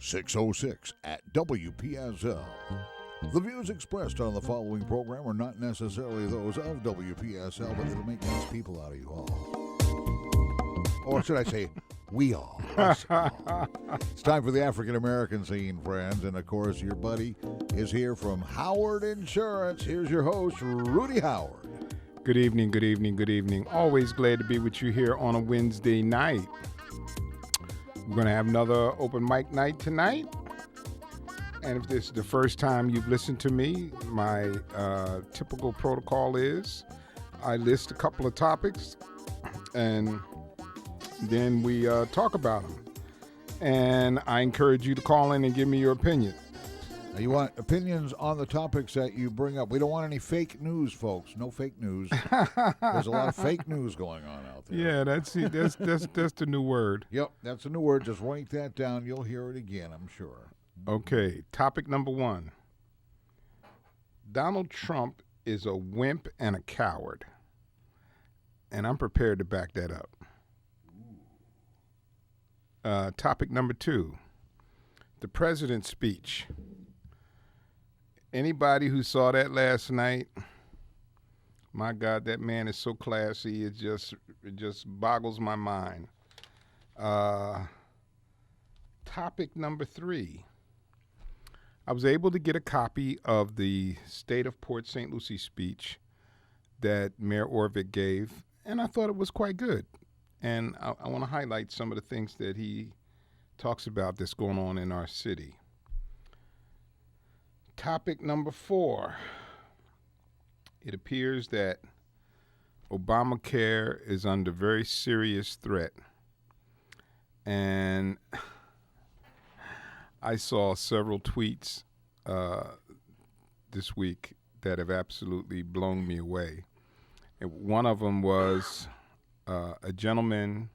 606 at WPSL. The views expressed on the following program are not necessarily those of WPSL, but it'll make nice people out of you all. Or should I say, we all. Us all. It's time for the African American scene, friends. And of course, your buddy is here from Howard Insurance. Here's your host, Rudy Howard. Good evening, good evening, good evening. Always glad to be with you here on a Wednesday night. We're going to have another open mic night tonight. And if this is the first time you've listened to me, my typical protocol is I list a couple of topics and then we talk about them. And I encourage you to call in and give me your opinion. Now you want opinions on the topics that you bring up. We don't want any fake news, folks. No fake news. There's a lot of fake news going on out there. Yeah, that's the new word. Yep, that's a new word. Just write that down. You'll hear it again, I'm sure. Okay, topic number 1. Donald Trump is a wimp and a coward. And I'm prepared to back that up. Topic number 2, the president's speech. Anybody who saw that last night, my God, that man is so classy. It just boggles my mind. Topic number 3. I was able to get a copy of the State of Port St. Lucie speech that Mayor Orvik gave, and I thought it was quite good. And I want to highlight some of the things that he talks about that's going on in our city. Topic number 4. It appears that Obamacare is under very serious threat. And I saw several tweets this week that have absolutely blown me away. And one of them was a gentleman,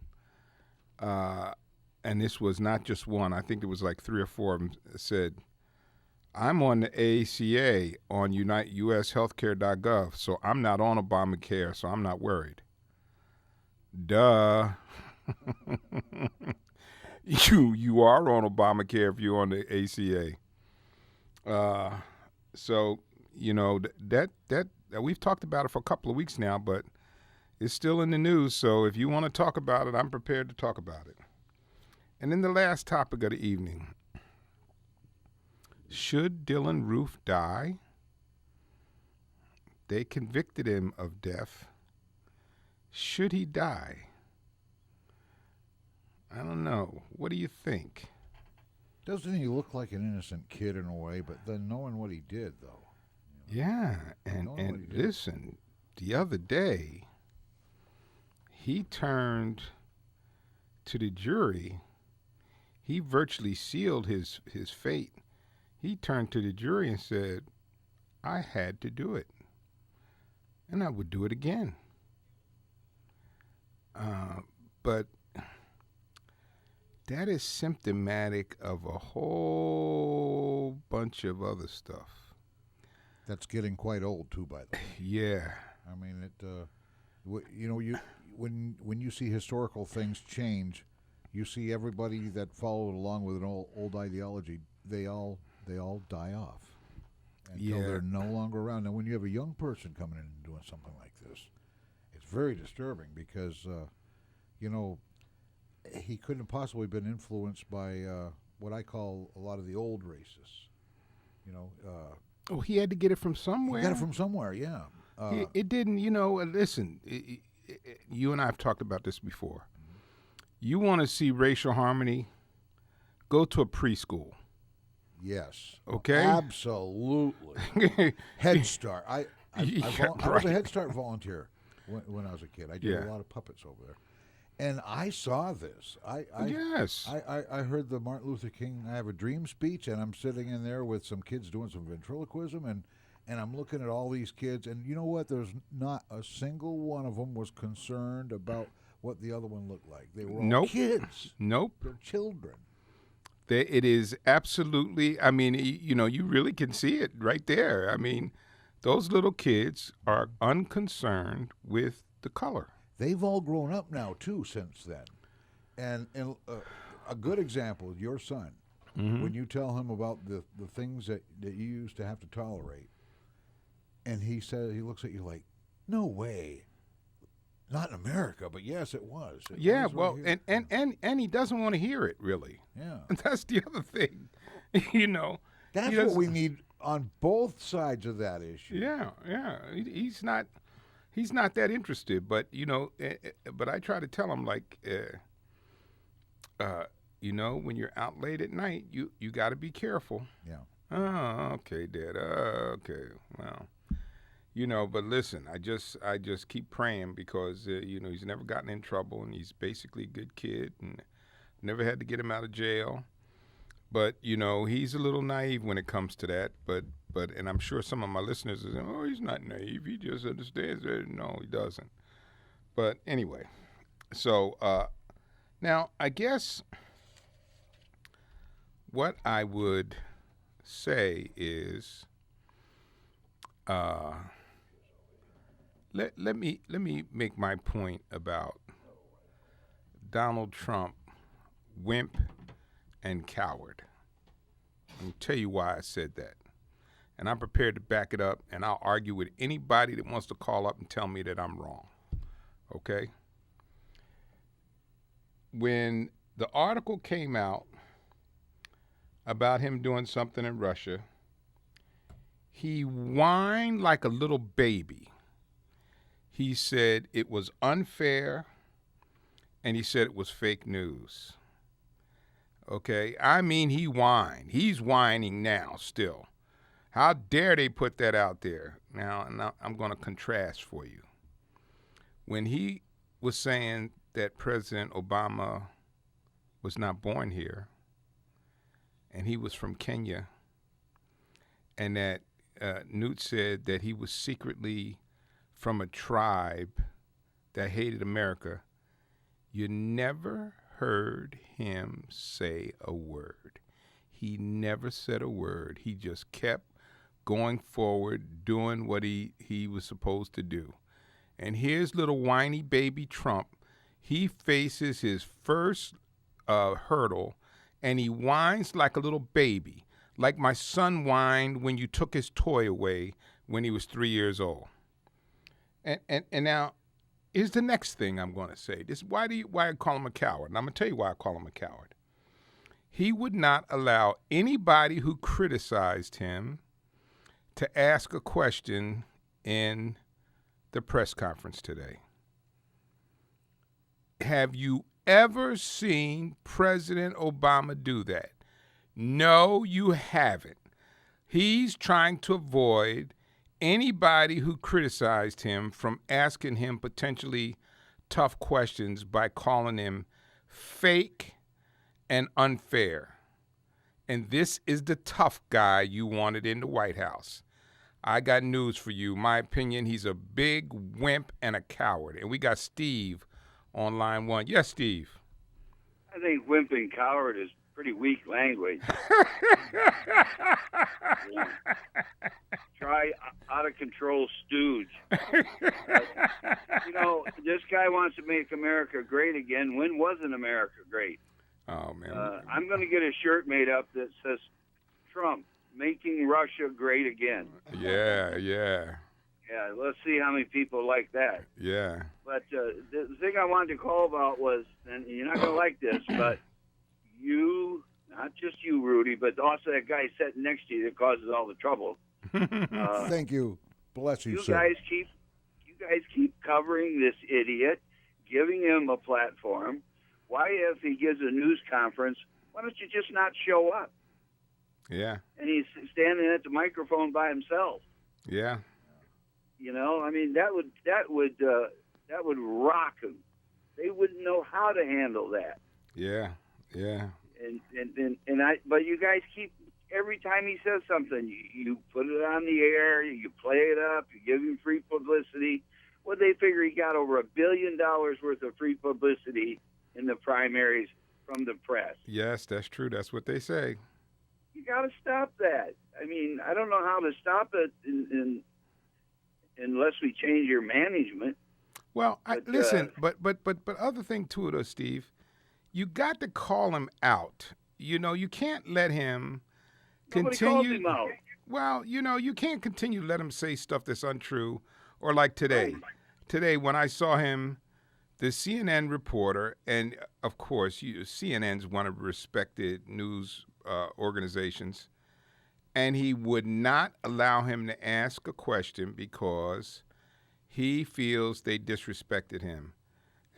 and this was not just one, I think it was like 3 or 4 of them, said, I'm on the ACA on USHealthcare.gov, so I'm not on Obamacare, so I'm not worried. Duh. You are on Obamacare if you're on the ACA. So, you know, that we've talked about it for a couple of weeks now, but it's still in the news, so if you want to talk about it, I'm prepared to talk about it. And then the last topic of the evening. Should Dylan Roof die? They convicted him of death. Should he die? I don't know. What do you think? Doesn't he look like an innocent kid in a way, but then knowing what he did, though. Yeah, and listen, the other day, he turned to the jury. He virtually sealed his fate. He turned to the jury and said, I had to do it, and I would do it again. But that is symptomatic of a whole bunch of other stuff. That's getting quite old, too, by the way. Yeah. I mean, when you see historical things change, you see everybody that followed along with an old ideology, they all die off until they're no longer around. Now, when you have a young person coming in and doing something like this, it's very disturbing because, he couldn't have possibly been influenced by what I call a lot of the old racists. He had to get it from somewhere. He got it from somewhere, yeah. It didn't, listen, you and I have talked about this before. You want to see racial harmony, go to a preschool. Yes. Okay. Absolutely. Head Start. I was a Head Start volunteer when I was a kid. I did a lot of puppets over there, and I saw this. Yes. I heard the Martin Luther King "I Have a Dream" speech, and I'm sitting in there with some kids doing some ventriloquism, and I'm looking at all these kids, and you know what? There's not a single one of them was concerned about what the other one looked like. They were all kids. Nope. They're children. It is absolutely, I mean, you really can see it right there. I mean, those little kids are unconcerned with the color. They've all grown up now, too, since then. And a good example, your son. when you tell him about the things that you used to have to tolerate, and he looks at you like, no way. Not in America, but yes, it was. Yeah, well, and he doesn't want to hear it, really. Yeah. That's the other thing, That's what we need on both sides of that issue. Yeah. He's not that interested, but, but I try to tell him, like, when you're out late at night, you got to be careful. Yeah. Oh, okay, Dad. Okay, well. But listen, I just keep praying because, he's never gotten in trouble and he's basically a good kid and never had to get him out of jail. But, he's a little naive when it comes to that. And I'm sure some of my listeners are saying, oh, he's not naive. He just understands that. No, he doesn't. But anyway, so now I guess what I would say is, Let me make my point about Donald Trump, wimp and coward. Let me tell you why I said that. And I'm prepared to back it up, and I'll argue with anybody that wants to call up and tell me that I'm wrong. Okay? When the article came out about him doing something in Russia, he whined like a little baby. He said it was unfair, and he said it was fake news. Okay? I mean, he whined. He's whining now still. How dare they put that out there? Now I'm going to contrast for you. When he was saying that President Obama was not born here, and he was from Kenya, and that Newt said that he was secretly from a tribe that hated America, you never heard him say a word. He never said a word. He just kept going forward, doing what he was supposed to do. And here's little whiny baby Trump. He faces his first hurdle, and he whines like a little baby, like my son whined when you took his toy away when he was 3 years old. And now, here's the next thing I'm going to say. Why I call him a coward? And I'm going to tell you why I call him a coward. He would not allow anybody who criticized him to ask a question in the press conference today. Have you ever seen President Obama do that? No, you haven't. He's trying to avoid anybody who criticized him from asking him potentially tough questions by calling him fake and unfair. And this is the tough guy you wanted in the White House. I got news for you. My opinion, he's a big wimp and a coward. And we got Steve on line one. Yes, Steve. I think wimp and coward is pretty weak language. Yeah. Try out-of-control stooge. This guy wants to make America great again. When wasn't America great? Oh, man. I'm going to get a shirt made up that says, Trump, making Russia great again. Yeah. Yeah, let's see how many people like that. Yeah. But the thing I wanted to call about was, and you're not going to like this, but you, not just you, Rudy, but also that guy sitting next to you that causes all the trouble. Thank you. Bless you, sir. You guys keep covering this idiot, giving him a platform. Why, if he gives a news conference, why don't you just not show up? Yeah. And he's standing at the microphone by himself. Yeah. That would rock them. They wouldn't know how to handle that. Yeah. But you guys keep, every time he says something, you put it on the air, you play it up, you give him free publicity. Well, they figure he got over $1 billion worth of free publicity in the primaries from the press. Yes, that's true. That's what they say. You got to stop that. I mean, I don't know how to stop it unless we change your management. Well, listen, but other thing to it, Steve, you got to call him out you can't let him Nobody called continue. him out. Well, you can't continue to let him say stuff that's untrue. Or like today. Today, when I saw him, the CNN reporter, and of course, CNN's one of the respected news organizations, and he would not allow him to ask a question because he feels they disrespected him.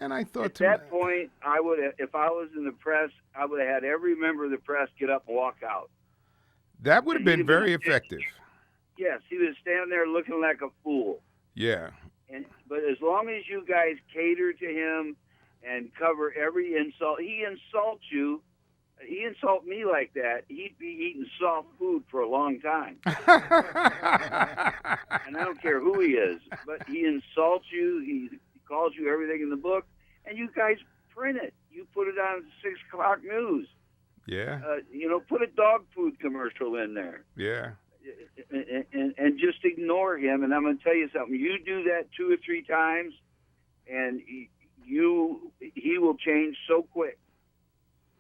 And I thought At that point, I would, if I was in the press, I would have had every member of the press get up and walk out. That would have been very effective. Yes, he was standing there looking like a fool. Yeah. But as long as you guys cater to him and cover every insult, he insults you. He insult me like that, he'd be eating soft food for a long time. And I don't care who he is, but he insults you. He calls you everything in the book, and you guys print it. You put it on 6 o'clock news. Yeah. Put a dog food commercial in there. Yeah. And just ignore him. And I'm going to tell you something. You do that 2 or 3 times, and he will change so quick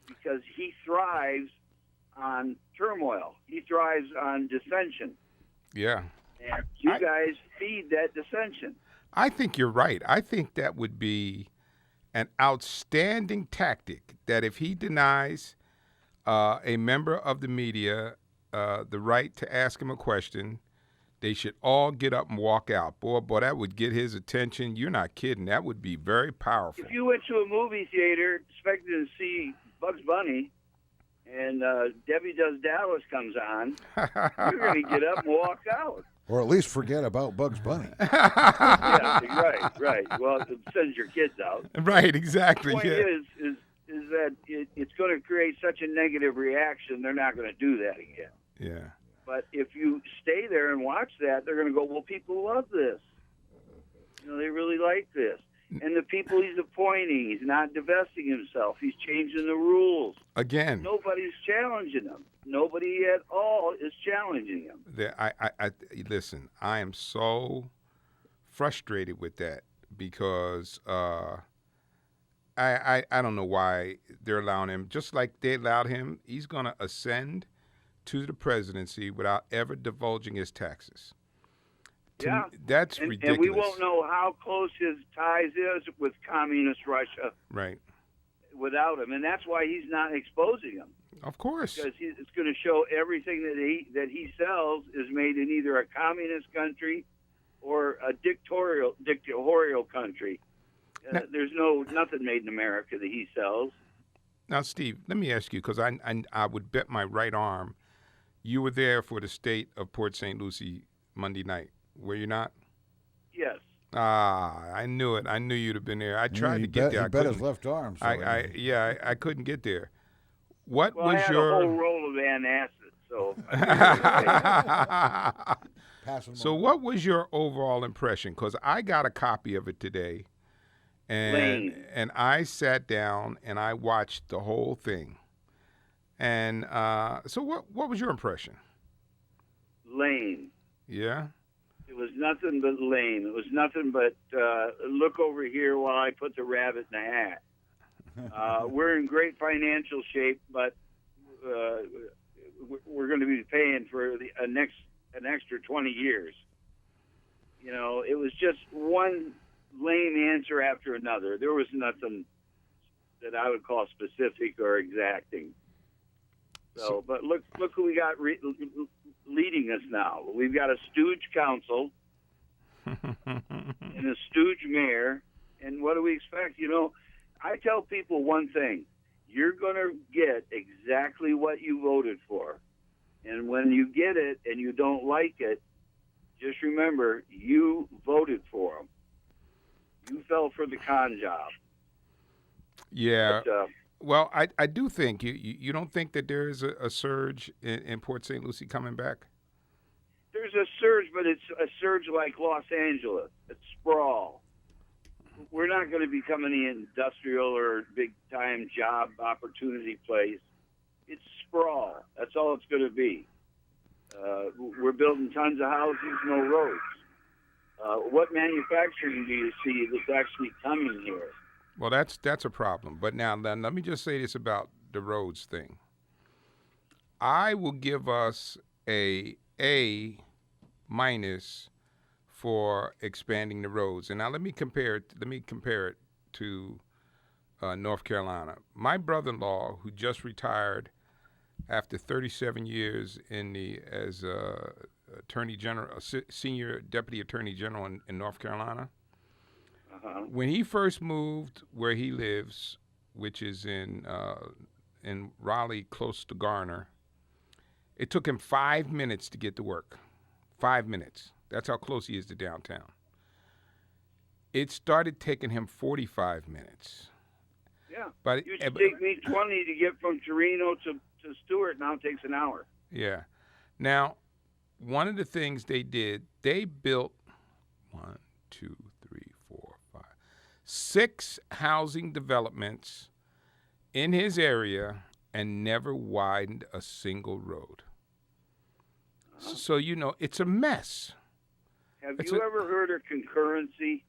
because he thrives on turmoil. He thrives on dissension. Yeah. And you guys feed that dissension. I think you're right. I think that would be an outstanding tactic, that if he denies a member of the media the right to ask him a question, they should all get up and walk out. Boy, that would get his attention. You're not kidding. That would be very powerful. If you went to a movie theater expecting to see Bugs Bunny and Debbie Does Dallas comes on, you're going to get up and walk out. Or at least forget about Bugs Bunny. Yeah, right. Well, send your kids out. Right, exactly. The point is that it's going to create such a negative reaction, they're not going to do that again. Yeah. But if you stay there and watch that, they're going to go, well, people love this. They really like this. And the people he's appointing, he's not divesting himself. He's changing the rules. Again. Nobody's challenging him. Nobody at all is challenging him. Listen, I am so frustrated with that because I don't know why they're allowing him. Just like they allowed him, he's going to ascend to the presidency without ever divulging his taxes. Yeah, that's ridiculous. And we won't know how close his ties is with communist Russia. Right. Without him, and that's why he's not exposing him. Of course. Because it's going to show everything that he sells is made in either a communist country or a dictatorial country. There's nothing made in America that he sells. Now, Steve, let me ask you, because I would bet my right arm you were there for the state of Port St. Lucie Monday night. Were you not? Yes. I knew it. I knew you'd have been there. I tried to get there. He bet his left arm. So I couldn't get there. What I was had your a whole roll of antacid, so. So what was your overall impression? Because I got a copy of it today, and I sat down and I watched the whole thing. And so what was your impression? Lame. Yeah. It was nothing but lame. It was nothing but look over here while I put the rabbit in the hat. We're in great financial shape, but we're going to be paying for an extra 20 years. It was just one lame answer after another. There was nothing that I would call specific or exacting. So, but look who we got leading us now. We've got a stooge council and a stooge mayor. And what do we expect? I tell people one thing. You're going to get exactly what you voted for. And when you get it and you don't like it, just remember, you voted for them. You fell for the con job. Yeah. But, well, I do think you don't think that there is a surge in Port St. Lucie coming back? There's a surge, but it's a surge like Los Angeles. It's sprawl. We're not going to become any industrial or big-time job opportunity place. It's sprawl. That's all it's going to be. We're building tons of houses, no roads. What manufacturing do you see that's actually coming here? Well, that's a problem. But now let me just say this about the roads thing. I will give us A minus for expanding the roads. And now let me compare it. To North Carolina. My brother-in-law, who just retired after 37 years as Attorney General, Senior Deputy Attorney General in North Carolina, when he first moved where he lives, which is in Raleigh, close to Garner, it took him 5 minutes to get to work. 5 minutes. That's how close he is to downtown. It started taking him 45 minutes. Yeah. But it used to take me 20 to get from Torino to Stewart. Now it takes an hour. Yeah. Now, one of the things they did, they built 6 housing developments in his area and never widened a single road. So, it's a mess. Have you ever heard of concurrency?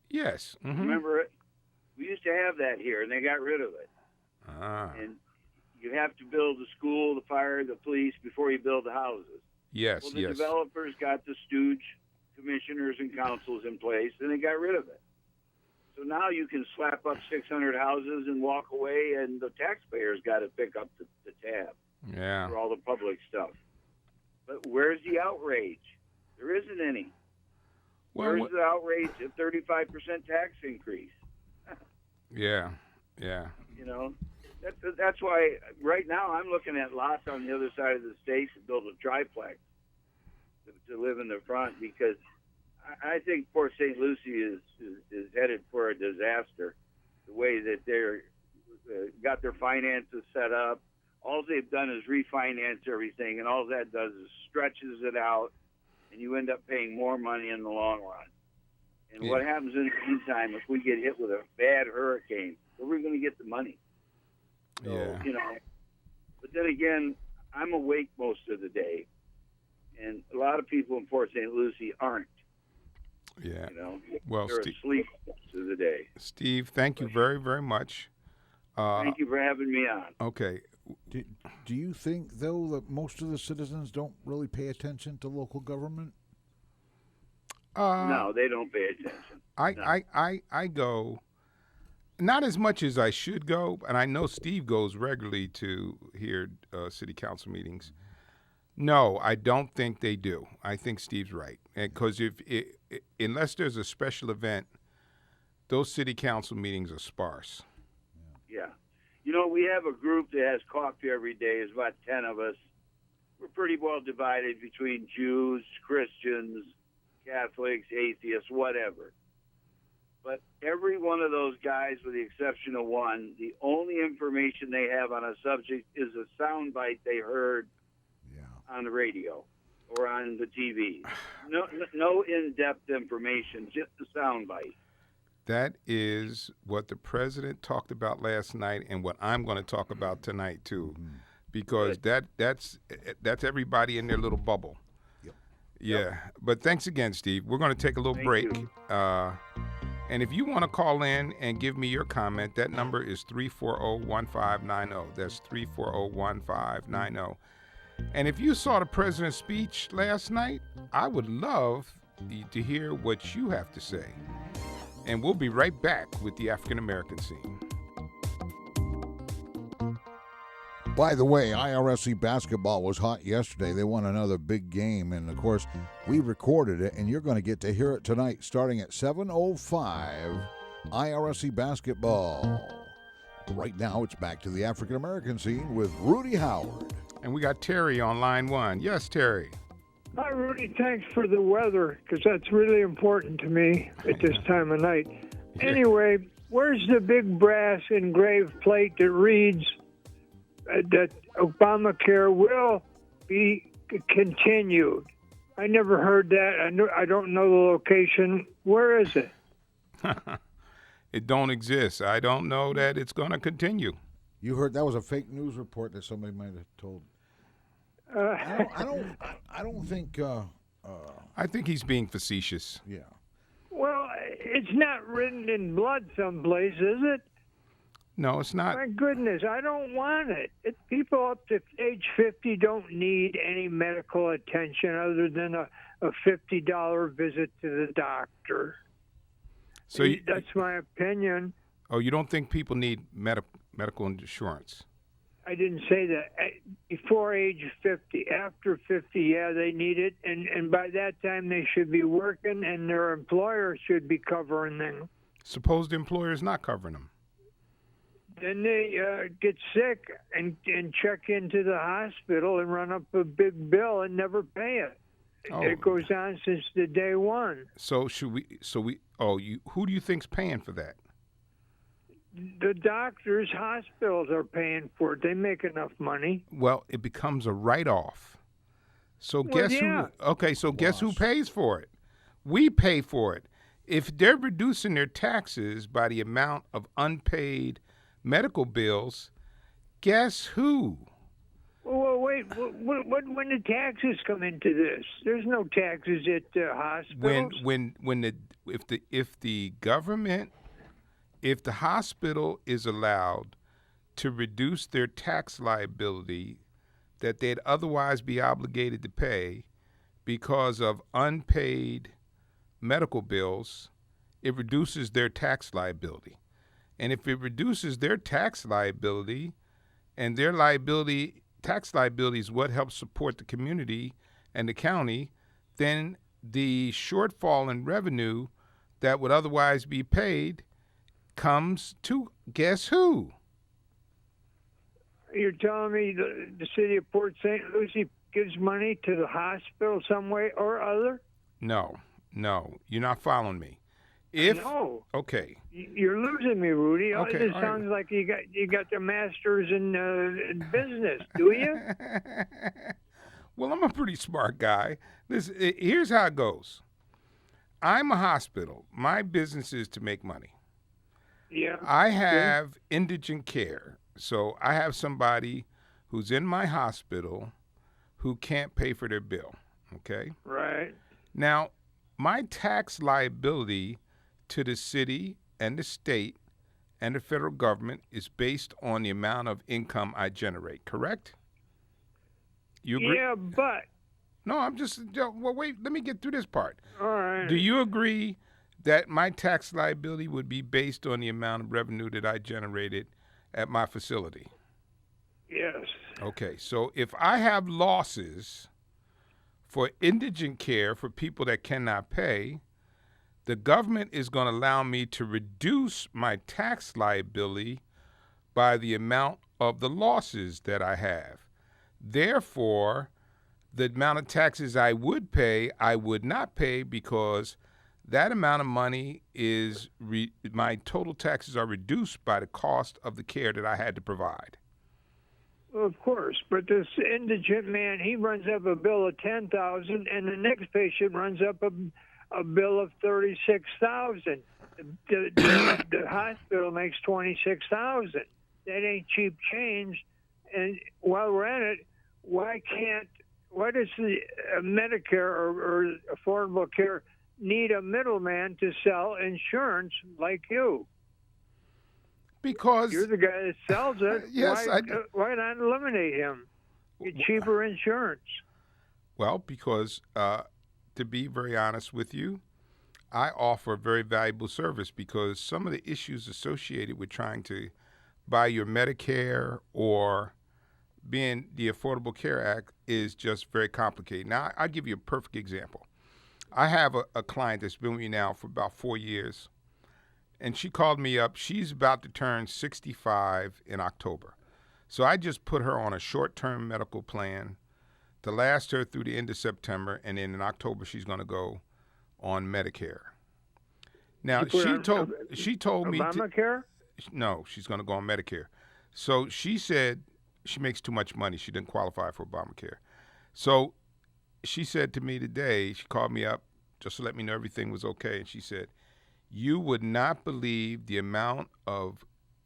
Yes. Mm-hmm. Remember it? We used to have that here, and they got rid of it. And you have to build the school, the fire, the police before you build the houses. Yes, well, the developers got the stooge commissioners and councils in place, and they got rid of it. So now you can slap up 600 houses and walk away, and the taxpayers got to pick up the tab for all the public stuff. But where's the outrage? There isn't any. Where's the outrage at 35% tax increase? Yeah. That's why right now I'm looking at lots on the other side of the state to build a triplex to live in the front, because I think Port St. Lucie is headed for a disaster. The way that they're got their finances set up, all they've done is refinance everything, and all that does is stretches it out, and you end up paying more money in the long run. And what happens in the meantime if we get hit with a bad hurricane? Where are we going to get the money? So, but then again, I'm awake most of the day, and a lot of people in Port St. Lucie aren't. Yeah. Well, they're asleep most of the day. Steve, thank you very, very much. Thank you for having me on. Okay. Do you think, though, that most of the citizens don't really pay attention to local government? No, they don't pay attention. I go, not as much as I should go, and I know Steve goes regularly to hear city council meetings. No, I don't think they do. I think Steve's right, because unless there's a special event, those city council meetings are sparse. Yeah. We have a group that has coffee every day. There's about 10 of us. We're pretty well divided between Jews, Christians, Catholics, atheists, whatever. But every one of those guys, with the exception of one, the only information they have on a subject is a soundbite they heard on the radio or on the TV. No in-depth information, just a soundbite. That is what the president talked about last night, and what I'm going to talk about tonight too, because that's everybody in their little bubble. Yep. Yeah, but thanks again, Steve. We're going to take a little break, and if you want to call in and give me your comment, that number is 340-1590. That's 340-1590. And if you saw the president's speech last night, I would love to hear what you have to say. And we'll be right back with the African American scene. By the way, IRSC basketball was hot yesterday. They won another big game, and of course, we recorded it, and you're going to get to hear it tonight starting at 7:05, IRSC basketball. Right now, it's back to the African American scene with Rudy Howard. And we got Terry on line 1. Yes, Terry. Hi, Rudy. Thanks for the weather, because that's really important to me at this time of night. Anyway, where's the big brass engraved plate that reads that Obamacare will be continued? I never heard that. I don't know the location. Where is it? It don't exist. I don't know that it's going to continue. You heard that was a fake news report that somebody might have told. I don't think. I think he's being facetious. Yeah. Well, it's not written in blood someplace, is it? No, it's not. My goodness, I don't want it. People up to age 50 don't need any medical attention other than a $50 visit to the doctor. So That's my opinion. Oh, you don't think people need medical insurance? I didn't say that. Before age 50. After 50, yeah, they need it. And by that time, they should be working, and their employer should be covering them. Suppose the employer is not covering them. Then they get sick and check into the hospital and run up a big bill and never pay it. Oh. It goes on since the day one. So who do you think's paying for that? The doctors, hospitals are paying for it. They make enough money. Well, it becomes a write-off. So Well, guess yeah. who? Okay, so guess who pays for it? We pay for it. If they're reducing their taxes by the amount of unpaid medical bills, guess who? Well, wait. When the taxes come into this, there's no taxes at hospitals. If the hospital is allowed to reduce their tax liability that they'd otherwise be obligated to pay because of unpaid medical bills, it reduces their tax liability. And if it reduces their tax liability, and their tax liability is what helps support the community and the county, then the shortfall in revenue that would otherwise be paid comes to guess who? You're telling me the city of Port St. Lucie gives money to the hospital some way or other? No, you're not following me. No. Okay. You're losing me, Rudy. Okay, This all sounds like you got the masters in business, do you? Well, I'm a pretty smart guy. Here's how it goes. I'm a hospital. My business is to make money. Yeah. I have indigent care. So I have somebody who's in my hospital who can't pay for their bill, okay? Right. Now, my tax liability to the city and the state and the federal government is based on the amount of income I generate, correct? You agree? Yeah, but... No, well, wait, let me get through this part. All right. Do you agree that my tax liability would be based on the amount of revenue that I generated at my facility? Yes. Okay, so if I have losses for indigent care for people that cannot pay, the government is going to allow me to reduce my tax liability by the amount of the losses that I have. Therefore, the amount of taxes I would pay, I would not pay because that amount of money is, my total taxes are reduced by the cost of the care that I had to provide. Well, of course, but this indigent man, he runs up a bill of $10,000, and the next patient runs up a bill of $36,000. The hospital makes $26,000. That ain't cheap change. And while we're at it, why does the Medicare or Affordable Care need a middleman to sell insurance like you? Because you're the guy that sells it. Yes, why not eliminate him? Get cheaper insurance. Well, because to be very honest with you, I offer a very valuable service because some of the issues associated with trying to buy your Medicare or being the Affordable Care Act is just very complicated. Now, I'll give you a perfect example. I have a client that's been with me now for about 4 years, and she called me up. She's about to turn 65 in October. So I just put her on a short-term medical plan to last her through the end of September, and then in October she's going to go on Medicare. Now, she told me Obamacare? No, she's going to go on Medicare. So she said she makes too much money. She didn't qualify for Obamacare. So she said to me today, she called me up just to let me know everything was okay, and she said, "You would not believe the amount of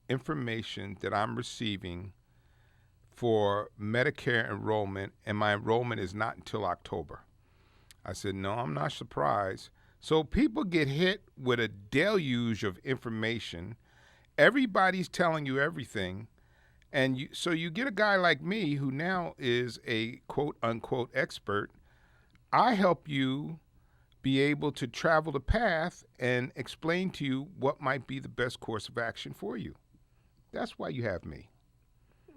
information that I'm receiving for Medicare enrollment, and my enrollment is not until October." I said, "No, I'm not surprised." So people get hit with a deluge of information, everybody's telling you everything. And so you get a guy like me who now is a quote-unquote expert. I help you be able to travel the path and explain to you what might be the best course of action for you. That's why you have me.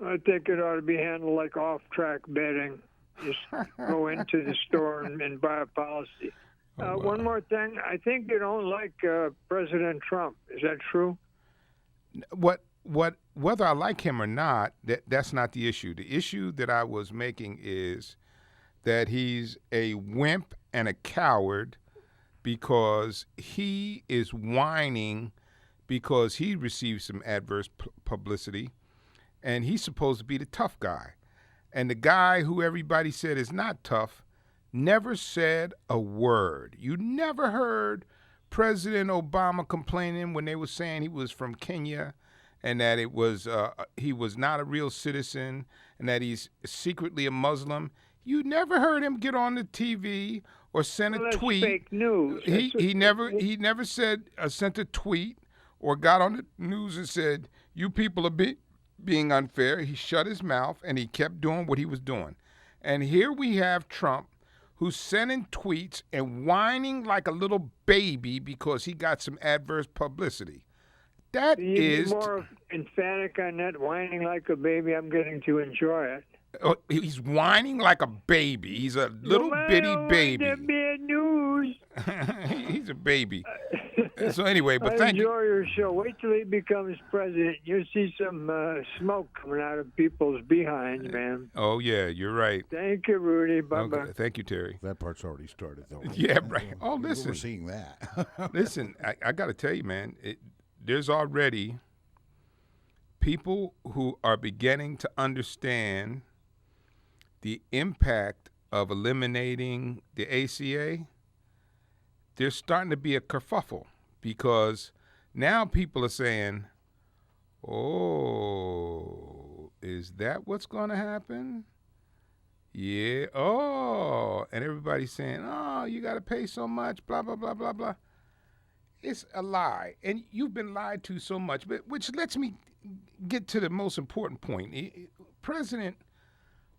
I think it ought to be handled like off-track betting. Just go into the store and buy a policy. Wow. One more thing. I think you don't like President Trump. Is that true? Whether I like him or not, that's not the issue. The issue that I was making is that he's a wimp and a coward because he is whining because he received some adverse publicity, and he's supposed to be the tough guy. And the guy who everybody said is not tough never said a word. You never heard President Obama complaining when they were saying he was from Kenya and that it was he was not a real citizen and that he's secretly a Muslim. You never heard him get on the TV or send a tweet. Fake news. He never said sent a tweet or got on the news and said, you people are being unfair. He shut his mouth and he kept doing what he was doing. And here we have Trump who's sending tweets and whining like a little baby because he got some adverse publicity. That is more emphatic on that, whining like a baby. I'm getting to enjoy it. He's whining like a baby. He's a little bitty baby. The bad news. He's a baby. So anyway, but thank you. I enjoy your show. Wait till he becomes president. You'll see some smoke coming out of people's behinds, man. Oh, yeah, you're right. Thank you, Rudy. Bye-bye. Okay. Thank you, Terry. That part's already started, though. Yeah, right. Oh, listen. We're seeing that. Listen, I got to tell you, man, there's already people who are beginning to understand the impact of eliminating the ACA. There's starting to be a kerfuffle because now people are saying, oh, is that what's going to happen? Yeah. Oh, and everybody's saying, oh, you got to pay so much, blah, blah, blah, blah, blah. It's a lie, and you've been lied to so much, but which lets me get to the most important point. President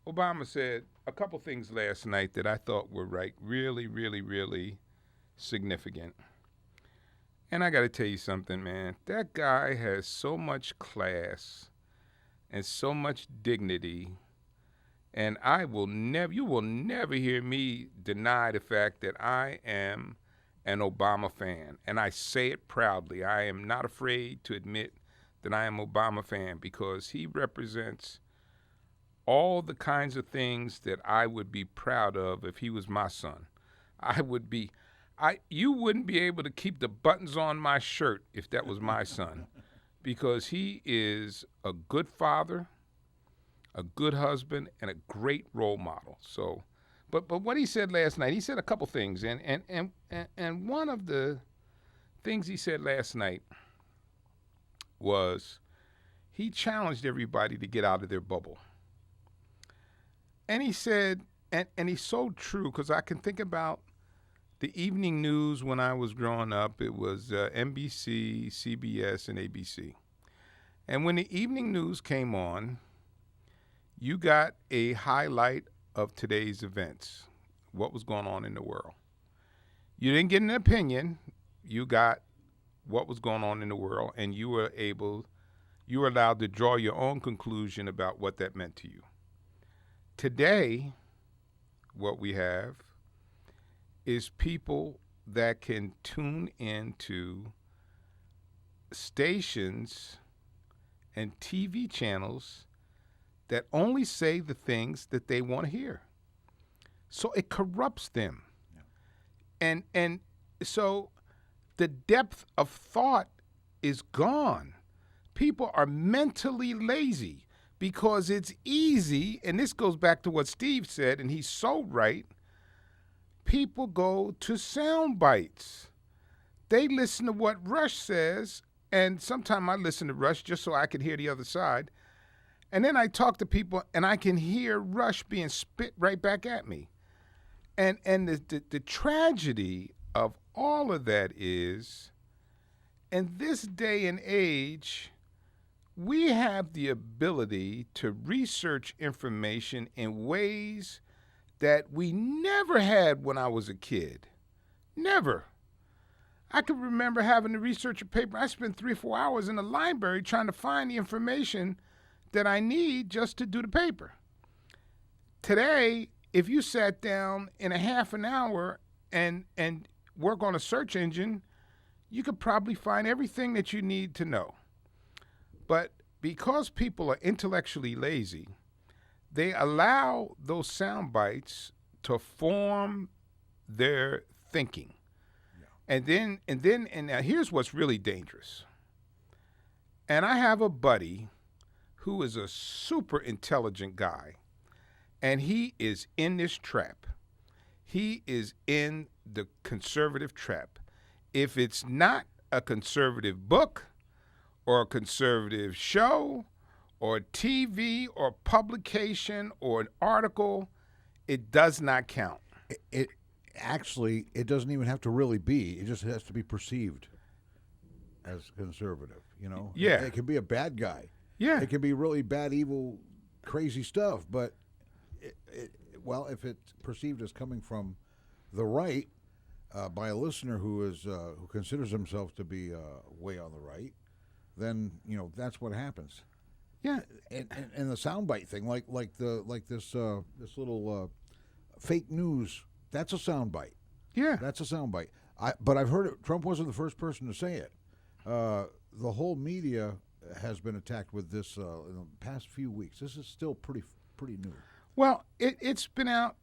Obama said a couple things last night that I thought were really, really, really significant. And I got to tell you something, man. That guy has so much class and so much dignity, and you will never hear me deny the fact that I am an Obama fan, and I say it proudly. I am not afraid to admit that I am Obama fan because he represents all the kinds of things that I would be proud of if he was my son. You wouldn't be able to keep the buttons on my shirt if that was my son, because he is a good father, a good husband, and a great role model. So, but what he said last night, he said a couple things, and one of the things he said last night was he challenged everybody to get out of their bubble. And he said, and he's so true, because I can think about the evening news when I was growing up. It was NBC, CBS, and ABC. And when the evening news came on, you got a highlight of today's events, what was going on in the world. You didn't get an opinion. You got what was going on in the world, and you were allowed to draw your own conclusion about what that meant to you. Today, what we have is people that can tune into stations and TV channels that only say the things that they want to hear. So it corrupts them. Yeah. And so the depth of thought is gone. People are mentally lazy because it's easy, and this goes back to what Steve said, and he's so right. People go to sound bites. They listen to what Rush says, and sometimes I listen to Rush just so I can hear the other side. And then I talk to people, and I can hear Rush being spit right back at me. And the tragedy of all of that is in this day and age, we have the ability to research information in ways that we never had when I was a kid. Never. I can remember having to research a paper. I spent 3 or 4 hours in the library trying to find the information that I need just to do the paper. Today, if you sat down in a half an hour and work on a search engine, you could probably find everything that you need to know. But because people are intellectually lazy, they allow those sound bites to form their thinking. Yeah. And now here's what's really dangerous. And I have a buddy who is a super intelligent guy, and he is in this trap. He is in the conservative trap. If it's not a conservative book or a conservative show or TV or publication or an article, it does not count. It actually, it doesn't even have to really be. It just has to be perceived as conservative, you know? Yeah. It can be a bad guy. Yeah. It can be really bad, evil, crazy stuff, but if it's perceived as coming from the right by a listener who considers himself to be way on the right, then that's what happens. Yeah, and the soundbite thing, like this little fake news, that's a soundbite. Yeah, that's a soundbite. But I've heard it. Trump wasn't the first person to say it. The whole media has been attacked with this in the past few weeks. This is still pretty new. Well, it's been out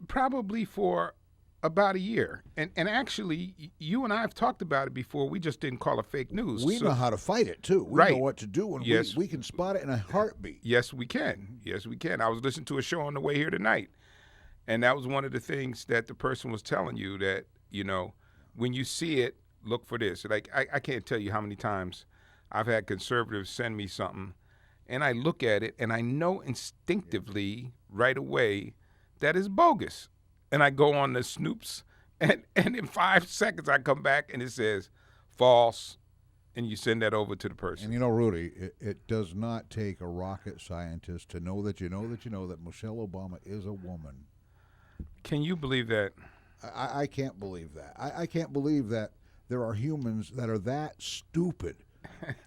probably for about a year. And actually, you and I have talked about it before. We just didn't call it fake news. We know how to fight it, too. We know what to do, and yes. we can spot it in a heartbeat. Yes, we can. Yes, we can. I was listening to a show on the way here tonight, and that was one of the things that the person was telling you, that, when you see it, look for this. Like, I can't tell you how many times I've had conservatives send me something, and I look at it, and I know instinctively right away that it's bogus. And I go on the Snoops, and in 5 seconds I come back and it says false, and you send that over to the person. And Rudy, it does not take a rocket scientist to know that that Michelle Obama is a woman. Can you believe that? I can't believe that. I can't believe that there are humans that are that stupid.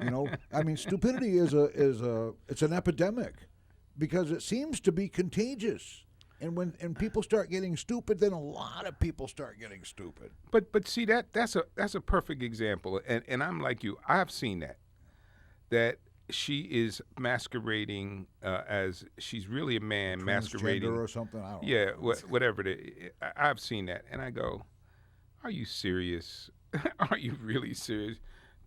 I mean, stupidity is an epidemic because it seems to be contagious. And when people start getting stupid, then a lot of people start getting stupid. But see, that's a perfect example. And I'm like you. I've seen that she is masquerading as she's really a man, Transgender masquerading or something. I don't know. Yeah, whatever it is. I've seen that, and I go, "Are you serious? Are you really serious?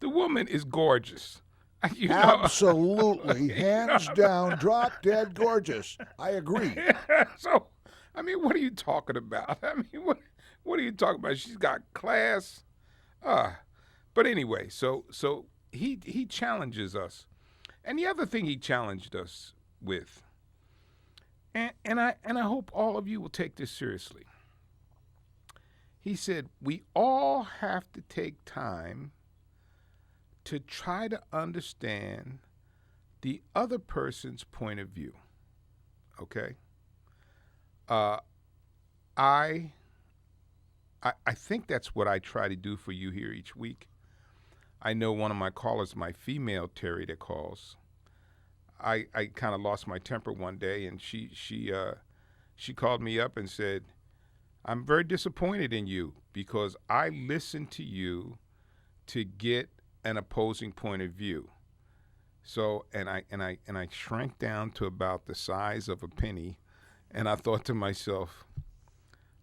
The woman is gorgeous." Absolutely, hands down, drop dead gorgeous. I agree. So, I mean, what are you talking about? I mean, what are you talking about? She's got class. But anyway, so he challenges us, and the other thing he challenged us with, and I hope all of you will take this seriously. He said we all have to take time to try to understand the other person's point of view. Okay? I think that's what I try to do for you here each week. I know one of my callers, my female Terry that calls, I kind of lost my temper one day, and she called me up and said, "I'm very disappointed in you because I listened to you to get an opposing point of view." So, and I shrank down to about the size of a penny, and I thought to myself,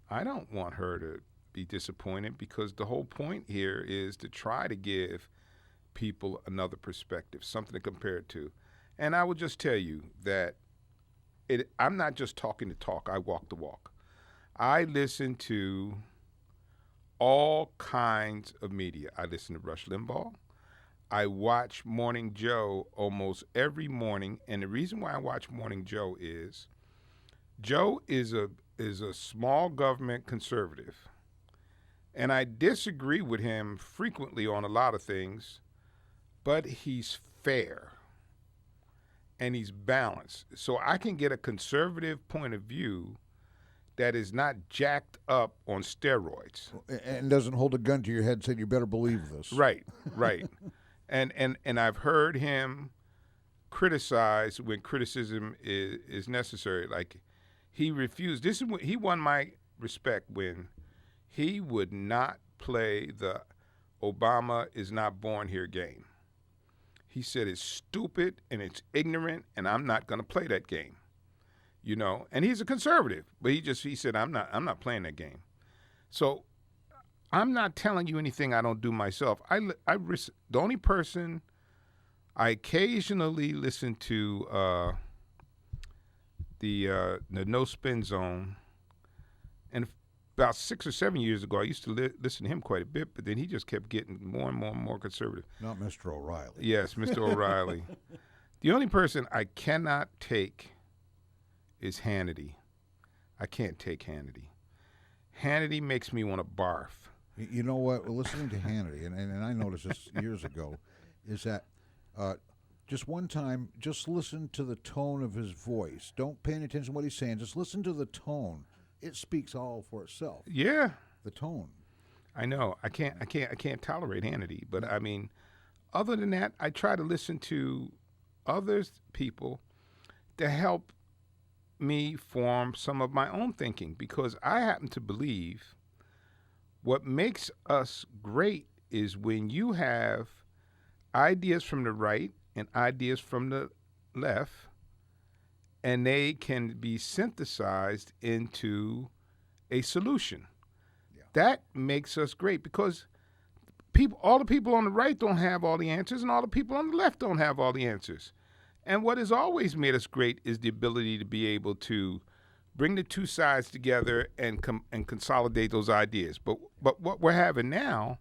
I don't want her to be disappointed, because the whole point here is to try to give people another perspective, something to compare it to. And I will just tell you that I'm not just talking the talk, I walk the walk. I listen to all kinds of media. I listen to Rush Limbaugh. I watch Morning Joe almost every morning, and the reason why I watch Morning Joe is Joe is a small government conservative And I disagree with him frequently on a lot of things, but he's fair and he's balanced. So I can get a conservative point of view that is not jacked up on steroids. And doesn't hold a gun to your head saying you better believe this. Right. And I've heard him criticize when criticism is necessary. Like he refused. This is when he won my respect when he would not play the Obama is not born here game. He said it's stupid and it's ignorant and I'm not going to play that game. You know, and he's a conservative, but he said I'm not playing that game. So I'm not telling you anything I don't do myself. The only person I occasionally listen to the No Spin Zone, and about 6 or 7 years ago, I used to listen to him quite a bit, but then he just kept getting more and more and more conservative. Not Mr. O'Reilly. Yes, Mr. O'Reilly. The only person I cannot take is Hannity. I can't take Hannity. Hannity makes me want to barf. You know what? Listening to Hannity, and I noticed this years ago, is that just one time, just listen to the tone of his voice. Don't pay any attention to what he's saying. Just listen to the tone. It speaks all for itself. Yeah, the tone. I know. I can't tolerate Hannity, but I mean, other than that, I try to listen to other people to help me form some of my own thinking, because I happen to believe what makes us great is when you have ideas from the right and ideas from the left, and they can be synthesized into a solution. Yeah. That makes us great, because all the people on the right don't have all the answers, and all the people on the left don't have all the answers. And what has always made us great is the ability to be able to bring the two sides together and consolidate those ideas. But what we're having now,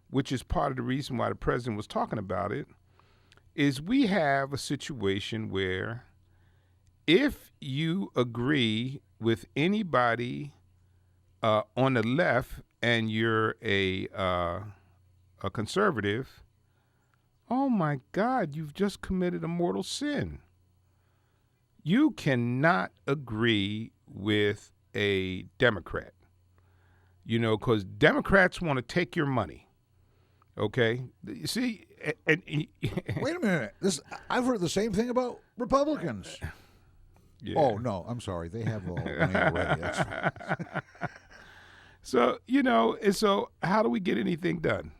which is part of the reason why the president was talking about it, is we have a situation where if you agree with anybody on the left and you're a conservative, oh my God, you've just committed a mortal sin. You cannot agree with a Democrat, you know, because Democrats want to take your money. Okay, you see, wait a minute. I've heard the same thing about Republicans. Yeah. Oh no, I'm sorry. They have all the money already. That's right. So you know, and so how do we get anything done?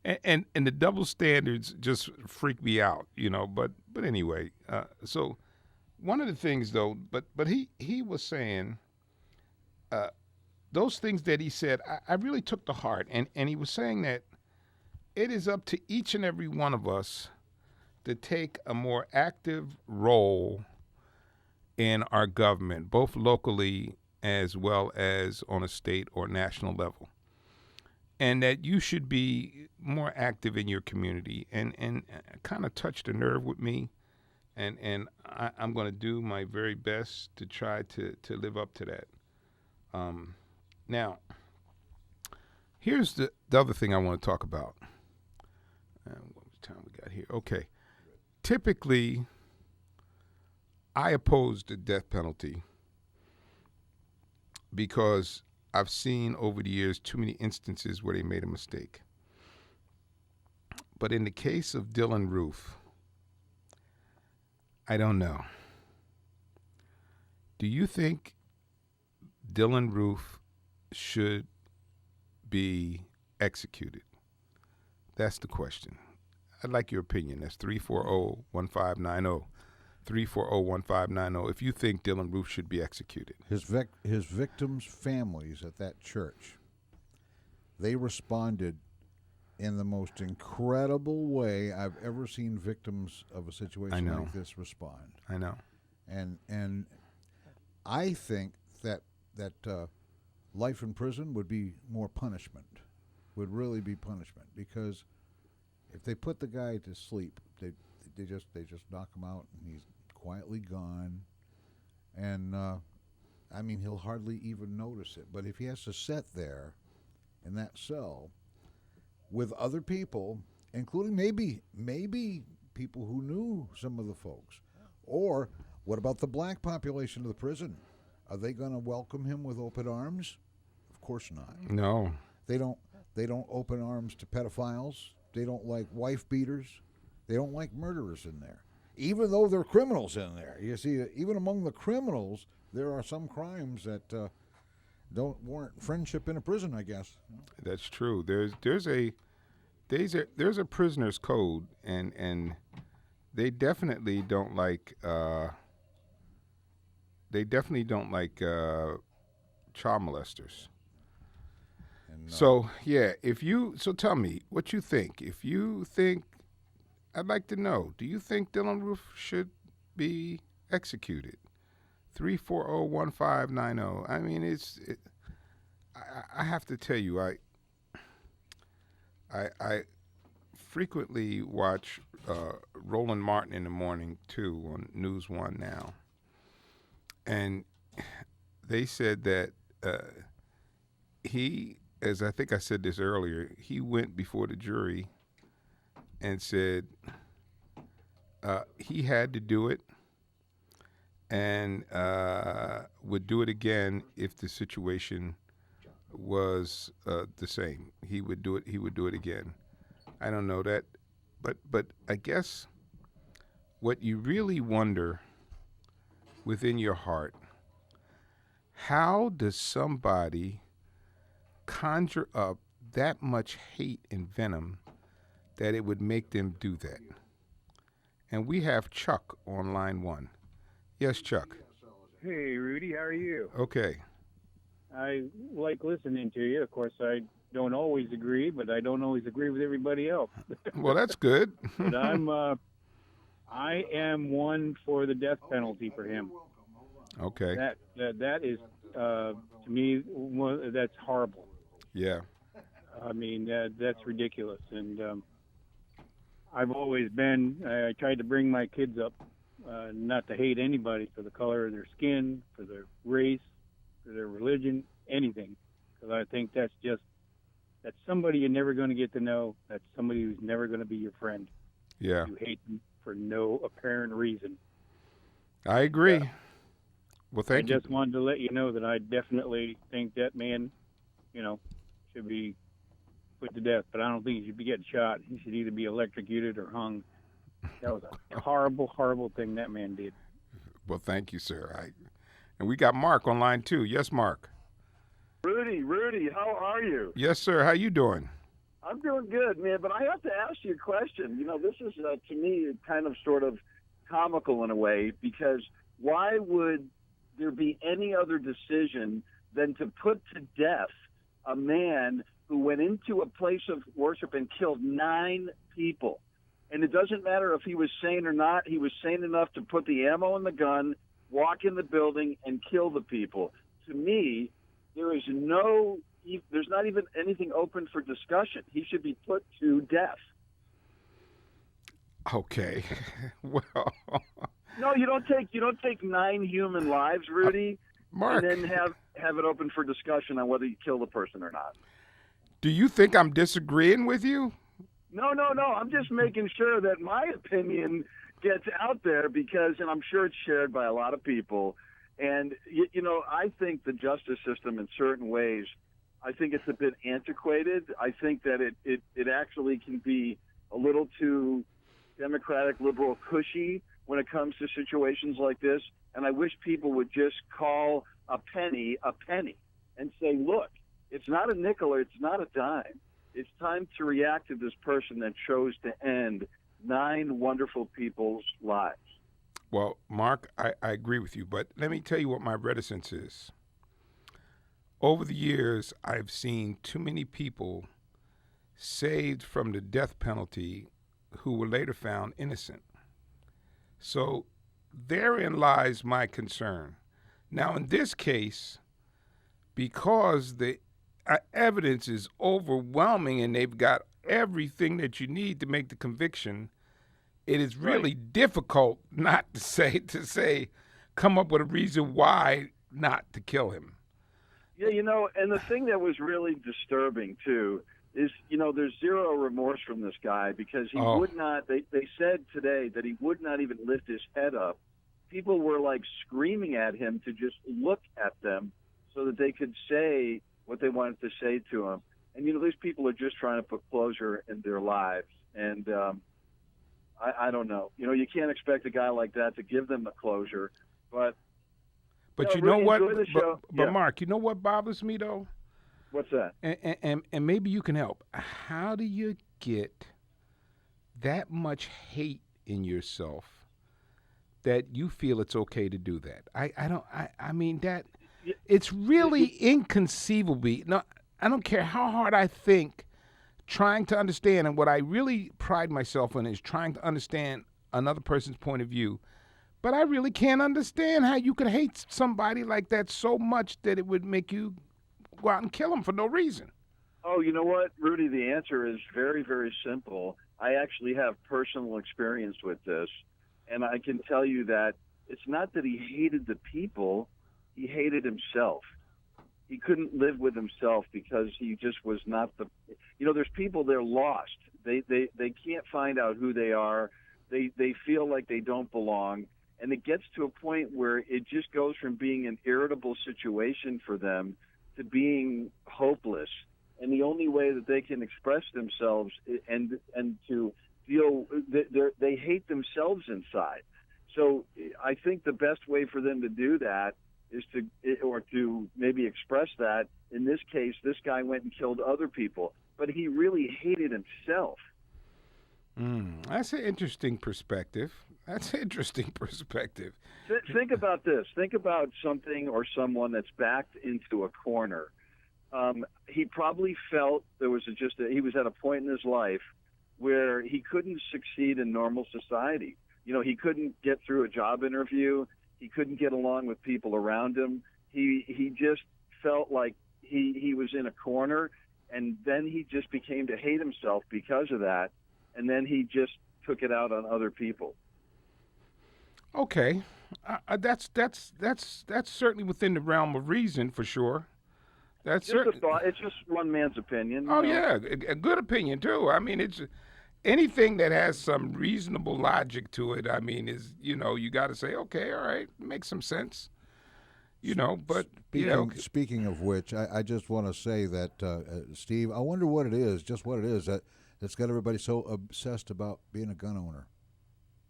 And the double standards just freak me out, you know. But anyway, so one of the things though, but he was saying those things that he said, I really took to heart, and he was saying that it is up to each and every one of us to take a more active role in our government, both locally as well as on a state or national level. And that you should be more active in your community, and kind of touched a nerve with me, and I'm going to do my very best to try to live up to that. Now, here's the other thing I want to talk about. What time we got here? Okay. Typically, I oppose the death penalty because I've seen over the years too many instances where they made a mistake. But in the case of Dylan Roof, I don't know. Do you think Dylan Roof should be executed? That's the question. I'd like your opinion. That's 340-1590. 340-1590. If you think Dylan Roof should be executed. His victims' families at that church, they responded in the most incredible way I've ever seen victims of a situation like this respond. I know. And I think that life in prison would be more punishment, would really be punishment, because if they put the guy to sleep, they just knock him out and he's quietly gone, and I mean, he'll hardly even notice it. But if he has to sit there in that cell with other people, including maybe people who knew some of the folks. Or what about the black population of the prison? Are they going to welcome him with open arms? Of course not. No. They don't open arms to pedophiles. They don't like wife beaters. They don't like murderers in there. Even though there are criminals in there. You see, even among the criminals, there are some crimes that don't warrant friendship in a prison, I guess. That's true. There's a prisoner's code, and they definitely don't like child molesters. And, So tell me what you think. If you think, I'd like to know, do you think Dylan Roof should be executed? 340-1590. I mean, I have to tell you, I frequently watch Roland Martin in the morning too on News One now, and they said that he, as I think I said this earlier, he went before the jury and said he had to do it and would do it again if the situation was the same. He would do it. He would do it again. I don't know that, but I guess what you really wonder within your heart, how does somebody conjure up that much hate and venom that it would make them do that? And we have Chuck on line one. Yes, Chuck. Hey, Rudy, how are you? Okay. I like listening to you. Of course, I don't always agree, but I don't always agree with everybody else. Well, that's good. But I am one for the death penalty for him. Okay. That is to me that's horrible. Yeah. I mean that's ridiculous, and I've always been. I tried to bring my kids up not to hate anybody for the color of their skin, for their race, for their religion, anything, because I think that's somebody you're never going to get to know. That's somebody who's never going to be your friend. Yeah. You hate them for no apparent reason. I agree. Well, thank you. I just wanted to let you know that I definitely think that man, should be put to death, but I don't think he should be getting shot. He should either be electrocuted or hung. That was a horrible, horrible thing that man did. Well, thank you, sir. And we got Mark on line two. Yes, Mark. Rudy, how are you? Yes, sir. How you doing? I'm doing good, man, but I have to ask you a question. This is, to me, kind of sort of comical in a way, because why would there be any other decision than to put to death a man who went into a place of worship and killed 9 people? And it doesn't matter if he was sane or not. He was sane enough to put the ammo in the gun, walk in the building, and kill the people. To me, there's not even anything open for discussion. He should be put to death. Okay. Well. No, you don't take 9 human lives, Rudy, Mark, and then have it open for discussion on whether you kill the person or not. Do you think I'm disagreeing with you? No. I'm just making sure that my opinion gets out there and I'm sure it's shared by a lot of people. And, I think the justice system in certain ways, I think it's a bit antiquated. I think that it actually can be a little too democratic, liberal, cushy when it comes to situations like this. And I wish people would just call a penny and say, look, it's not a nickel or it's not a dime. It's time to react to this person that chose to end 9 wonderful people's lives. Well, Mark, I agree with you, but let me tell you what my reticence is. Over the years, I've seen too many people saved from the death penalty who were later found innocent. So therein lies my concern. Now, in this case, because the evidence is overwhelming and they've got everything that you need to make the conviction, it is really difficult not to say, come up with a reason why not to kill him. Yeah, and the thing that was really disturbing too is, there's zero remorse from this guy because he would not. They said today that he would not even lift his head up. People were like screaming at him to just look at them so that they could say what they wanted to say to him. And these people are just trying to put closure in their lives. And I don't know. You can't expect a guy like that to give them the closure, but. But you know what? But Mark, you know what bothers me though? What's that? And maybe you can help. How do you get that much hate in yourself that you feel it's okay to do that? I mean that it's really inconceivable. No, I don't care how hard I think trying to understand, and what I really pride myself in is trying to understand another person's point of view. But I really can't understand how you could hate somebody like that so much that it would make you go out and kill them for no reason. Oh, you know what, Rudy? The answer is very, very simple. I actually have personal experience with this, and I can tell you that it's not that he hated the people, he hated himself. He couldn't live with himself because he just was not the. There's people, they're lost. They can't find out who they are. They feel like they don't belong. And it gets to a point where it just goes from being an irritable situation for them to being hopeless. And the only way that they can express themselves and to feel that they hate themselves inside. So I think the best way for them to do that is to maybe express that. In this case, this guy went and killed other people, but he really hated himself. That's an interesting perspective. Think about this. Think about something or someone that's backed into a corner. He probably felt he was at a point in his life where he couldn't succeed in normal society. He couldn't get through a job interview. He couldn't get along with people around him. He just felt like he was in a corner, and then he just became to hate himself because of that, and then he just took it out on other people. Okay, that's certainly within the realm of reason for sure. That's just a thought. It's just one man's opinion. Oh yeah, a good opinion too. I mean, it's anything that has some reasonable logic to it. I mean, you got to say, okay, all right, makes some sense. But speaking of which, I just want to say that Steve, I wonder what it is that's got everybody so obsessed about being a gun owner.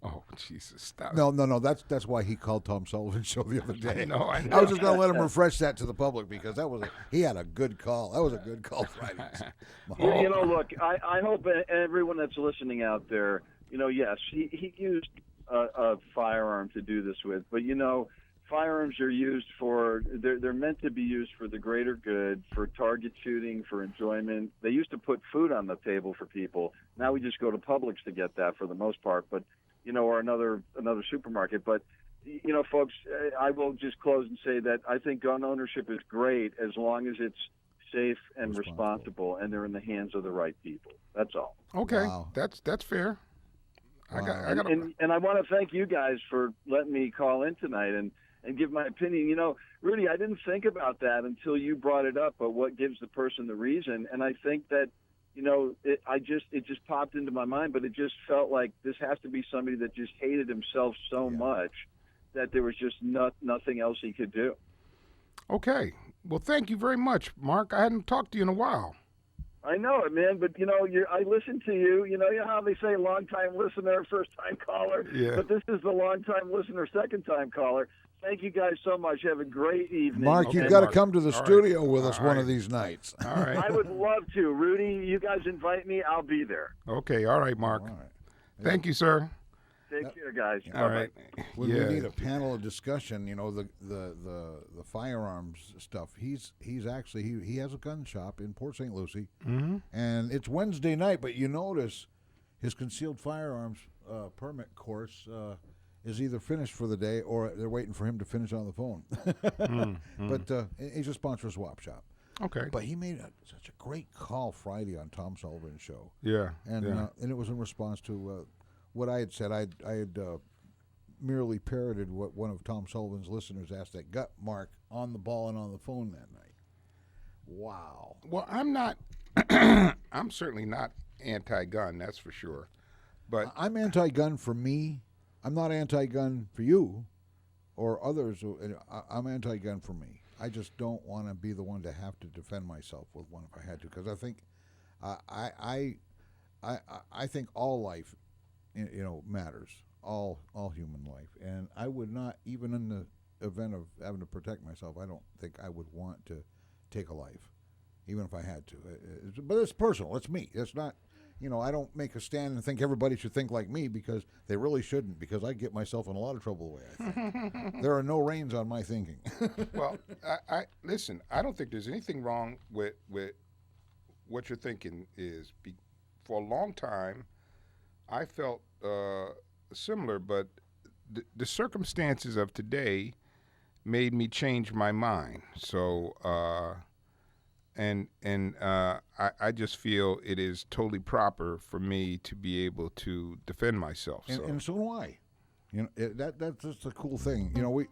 Oh, Jesus, stop. No, that's why he called Tom Sullivan's show the other day. I know. I was just going to let him refresh that to the public because he had a good call. That was a good call Friday. Look, I hope everyone that's listening out there, yes, he used a firearm to do this with, but firearms are used they're meant to be used for the greater good, for target shooting, for enjoyment. They used to put food on the table for people. Now we just go to Publix to get that for the most part, but or another supermarket. But folks, I will just close and say that I think gun ownership is great as long as it's safe and responsible and they're in the hands of the right people. That's all. Okay, wow. That's fair. Wow. And I want to thank you guys for letting me call in tonight and give my opinion. Rudy, I didn't think about that until you brought it up, but what gives the person the reason. And I think that, it just popped into my mind, but it just felt like this has to be somebody that just hated himself so much that there was just nothing else he could do. Okay. Well, thank you very much, Mark. I hadn't talked to you in a while. I know it, man, but I listen to you. You know how they say long-time listener, first-time caller? Yeah. But this is the long-time listener, second-time caller. Thank you guys so much. Have a great evening. Mark, you've got to come to the studio with us one of these nights. All right. I would love to. Rudy, you guys invite me, I'll be there. Okay. All right, Mark. All right. Thank you, sir. Take care, guys. All right. When we need a panel of discussion, the firearms stuff. He's actually he has a gun shop in Port St. Lucie, and it's Wednesday night. But you notice his concealed firearms permit course is either finished for the day or they're waiting for him to finish on the phone. But he's a sponsor of Swap Shop. Okay. But he made such a great call Friday on Tom Sullivan's show. Yeah. And it was in response to what I had said. I had merely parroted what one of Tom Sullivan's listeners asked that got Mark on the ball and on the phone that night. Wow. Well, I'm not. I'm certainly not anti-gun. That's for sure. But I'm anti-gun for me. I'm not anti-gun for you or others. I'm anti-gun for me. I just don't want to be the one to have to defend myself with one if I had to, because I think, I think all life, matters. All human life, and I would not, even in the event of having to protect myself, I don't think I would want to take a life, even if I had to. But it's personal. It's me. It's not. I don't make a stand and think everybody should think like me, because they really shouldn't, because I get myself in a lot of trouble the way I think. There are no reins on my thinking. Well, I listen, I don't think there's anything wrong with what you're thinking is. For a long time, I felt similar, but the circumstances of today made me change my mind. So, I just feel it is totally proper for me to be able to defend myself. And so do I. That's just a cool thing. We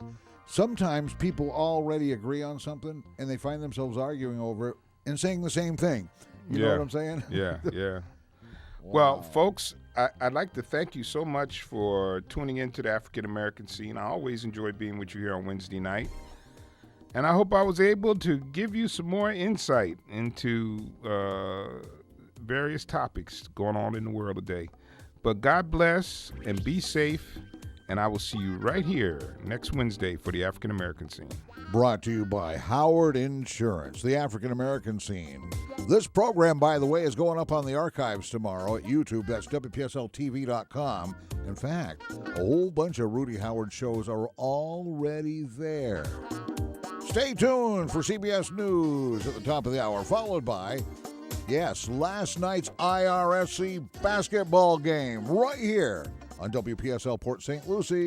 sometimes people already agree on something and they find themselves arguing over it and saying the same thing. You know what I'm saying? Yeah. Wow. Well, folks, I'd like to thank you so much for tuning into the African American scene. I always enjoy being with you here on Wednesday night. And I hope I was able to give you some more insight into various topics going on in the world today. But God bless and be safe. And I will see you right here next Wednesday for the African American scene. Brought to you by Howard Insurance, the African American scene. This program, by the way, is going up on the archives tomorrow at YouTube. That's WPSLTV.com. In fact, a whole bunch of Rudy Howard shows are already there. Stay tuned for CBS News at the top of the hour, followed by, last night's IRSC basketball game right here on WPSL Port St. Lucie.